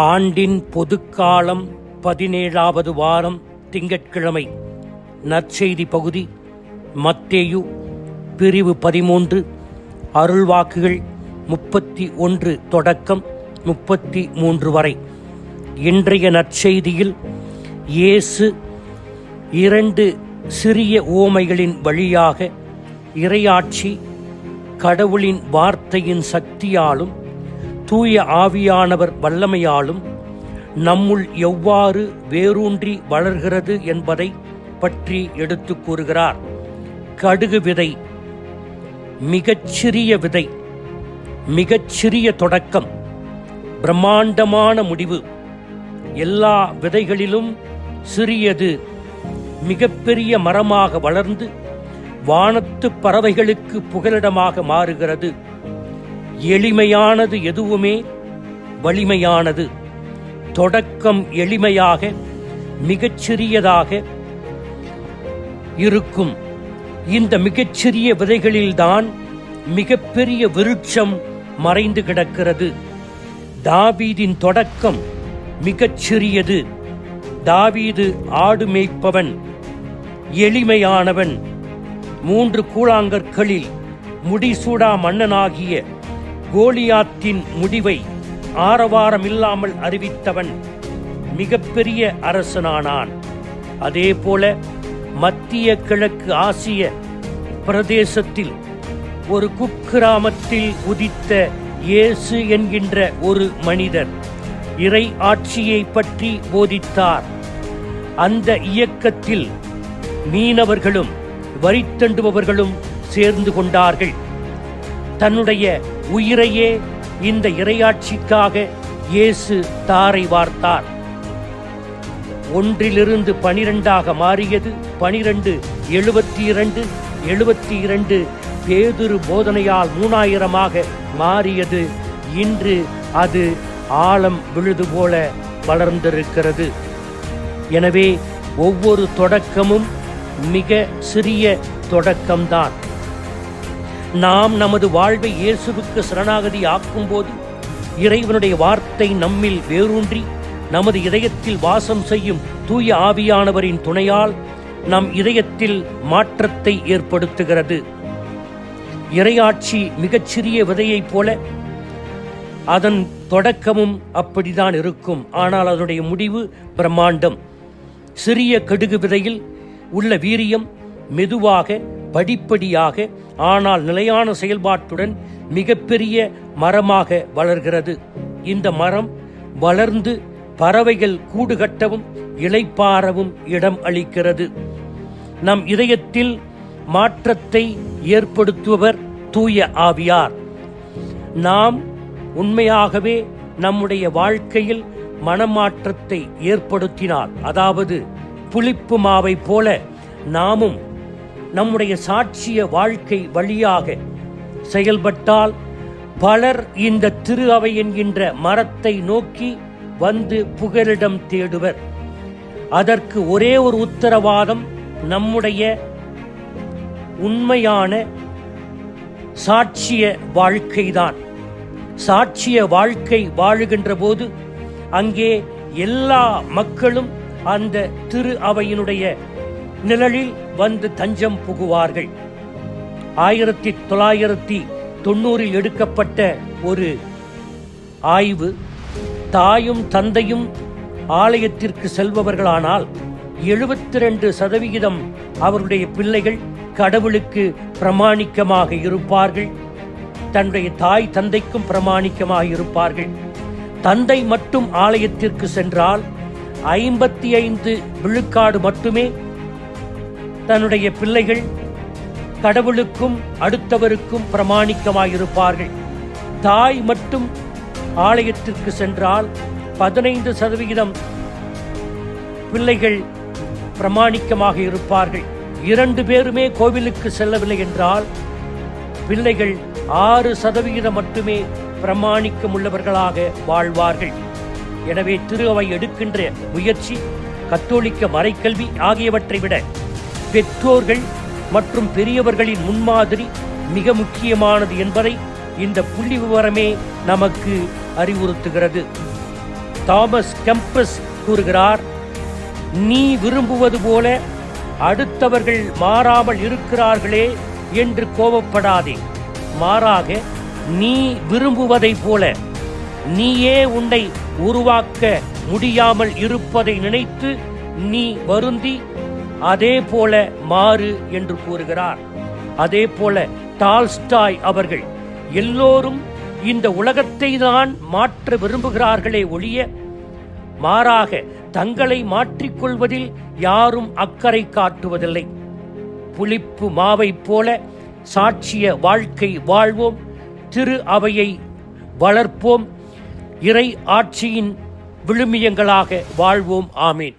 ஆண்டின் பொதுக்காலம் 17வது வாரம் திங்கட்கிழமை. நற்செய்தி பகுதி மத்தேயு பிரிவு 13 அருள்வாக்குகள் 31 தொடக்கம் 33 வரை. இன்றைய நற்செய்தியில் இயேசு 2 சிறிய உவமைகளின் வழியாக இறையாட்சி கடவுளின் வார்த்தையின் சக்தியாலும் தூய ஆவியானவர் வல்லமையாலும் நம்முள் எவ்வாறு வேரூன்றி வளர்கிறது என்பதை பற்றி எடுத்துக் கூறுகிறார். கடுகு விதை, மிகச்சிறிய விதை, மிகச்சிறிய தொடக்கம், பிரம்மாண்டமான முடிவு. எல்லா விதைகளிலும் சிறியது மிகப்பெரிய மரமாக வளர்ந்து வானத்து பறவைகளுக்கு புகலிடமாக மாறுகிறது. எளிமையானது எதுவுமே வலிமையானது. தொடக்கம் எளிமையாக மிகச்சிறியதாக இருக்கும். இந்த மிகச்சிறிய விதைகளில்தான் மிகப்பெரிய விருட்சம் மறைந்து கிடக்கிறது. தாவீதின் தொடக்கம் மிகச்சிறியது. தாவீது ஆடு மேய்ப்பவன், எளிமையானவன். 3 கூழாங்கற்களில் முடிசூடா மன்னனாகிய கோலியாத்தின் முடிவை ஆரவாரமில்லாமல் அறிவித்தவன் மிகப்பெரிய அரசனானான். அதேபோல மத்திய கிழக்கு ஆசிய பிரதேசத்தில் ஒரு குக்கிராமத்தில் உதித்த இயேசு என்கின்ற ஒரு மனிதர் இறை ஆட்சியை பற்றி போதித்தார். அந்த இயக்கத்தில் மீனவர்களும் வரித்தண்டுபவர்களும் சேர்ந்து கொண்டார்கள். தன்னுடைய உயிரையே இந்த இறையாட்சிக்காக இயேசு தாரை வார்த்தார். 1 12 மாறியது. 12 72, 72 பேதுரு போதனையால் 3000 மாறியது. இன்று அது ஆழம் விழுது போல வளர்ந்திருக்கிறது. எனவே ஒவ்வொரு தொடக்கமும் மிக சிறிய தொடக்கம்தான். நாம் நமது வாழ்வை இயேசுவுக்கு சரணாகதி ஆக்கும்போது இறைவனுடைய வார்த்தை நம்மில் வேரூன்றி நமது இதயத்தில் வாசம் செய்யும் தூய ஆவியானவரின் துணையால் நம் இதயத்தில் மாற்றத்தை ஏற்படுத்துகிறது. இறையாட்சி மிகச்சிறிய விதையைப் போல அதன் தொடக்கமும் அப்படித்தான் இருக்கும். ஆனால் அதனுடைய முடிவு பிரம்மாண்டம். சிறிய கடுகு விதையில் உள்ள வீரியம் மெதுவாக, படிப்படியாக, ஆனால் நிலையான செயல்பாட்டுடன் மிகப்பெரிய மரமாக வளர்கிறது. இந்த மரம் வளர்ந்து பறவைகள் கூடு கட்டவும் இளைப்பாறவும் இடம் அளிக்கிறது. நம் இதயத்தில் மாற்றத்தை ஏற்படுத்துபவர் தூய ஆவியார். நாம் உண்மையாகவே நம்முடைய வாழ்க்கையில் மனமாற்றத்தை ஏற்படுத்தினால், அதாவது புளிப்பு மாவை போல நாமும் நம்முடைய சாட்சிய வாழ்க்கை வழியாக செயல்பட்டால் பலர் இந்த திரு அவை என்கின்ற மரத்தை நோக்கி வந்து புகலிடம் தேடுவர். அதற்கு ஒரே ஒரு உத்தரவாதம், நம்முடைய உண்மையான சாட்சிய வாழ்க்கைதான். சாட்சிய வாழ்க்கை வாழுகின்ற போது அங்கே எல்லா மக்களும் அந்த திரு அவையினுடைய நிழலில் வந்து தஞ்சம் புகுவார்கள். 1990 எடுக்கப்பட்ட ஒரு ஆய்வு, தாயும் தந்தையும் ஆலயத்திற்கு செல்பவர்களானால் 72% அவருடைய பிள்ளைகள் கடவுளுக்கு பிரமாணிக்கமாக இருப்பார்கள். தன்னுடைய தாய் தந்தைக்கும் பிரமாணிக்கமாக இருப்பார்கள். தந்தை மட்டும் ஆலயத்திற்கு சென்றால் 55% மட்டுமே தன்னுடைய பிள்ளைகள் கடவுளுக்கும் அடுத்தவருக்கும் பிரமாணிக்கமாயிருப்பார்கள். தாய் மட்டும் ஆலயத்திற்கு சென்றால் 15% பிள்ளைகள் பிரமாணிக்கமாக இருப்பார்கள். 2 பேருமே கோவிலுக்கு செல்லவில்லை என்றால் பிள்ளைகள் 6% மட்டுமே பிரமாணிக்கம் உள்ளவர்களாக வாழ்வார்கள். எனவே திரு அவை எடுக்கின்ற முயற்சி கத்தோலிக்க மறைக்கல்வி ஆகியவற்றை விட பெற்றோர்கள் மற்றும் பெரியவர்களின் முன்மாதிரி மிக முக்கியமானது என்பதை இந்த புள்ளி விவரமே நமக்கு அறிவுறுத்துகிறது. தாமஸ் கெம்பஸ் கூறுகிறார், நீ விரும்புவது போல அடுத்தவர்கள் மாறாமல் இருக்கிறார்களே என்று கோபப்படாதே. மாறாக நீ விரும்புவதை போல நீயே உன்னை உருவாக்க முடியாமல் இருப்பதை நினைத்து நீ வருந்தி அதே போல மாறு என்று கூறுகிறார். அதே போல டால்ஸ்டாய் அவர்கள், எல்லோரும் இந்த உலகத்தை தான் மாற்ற விரும்புகிறார்களே ஒழிய மாறாக தங்களை மாற்றிக்கொள்வதில் யாரும் அக்கறை காட்டுவதில்லை. புளிப்பு மாவை போல சாட்சிய வாழ்க்கை வாழ்வோம், திரு அவையை வளர்ப்போம், இறை ஆட்சியின் விழுமியங்களாக வாழ்வோம். ஆமீன்.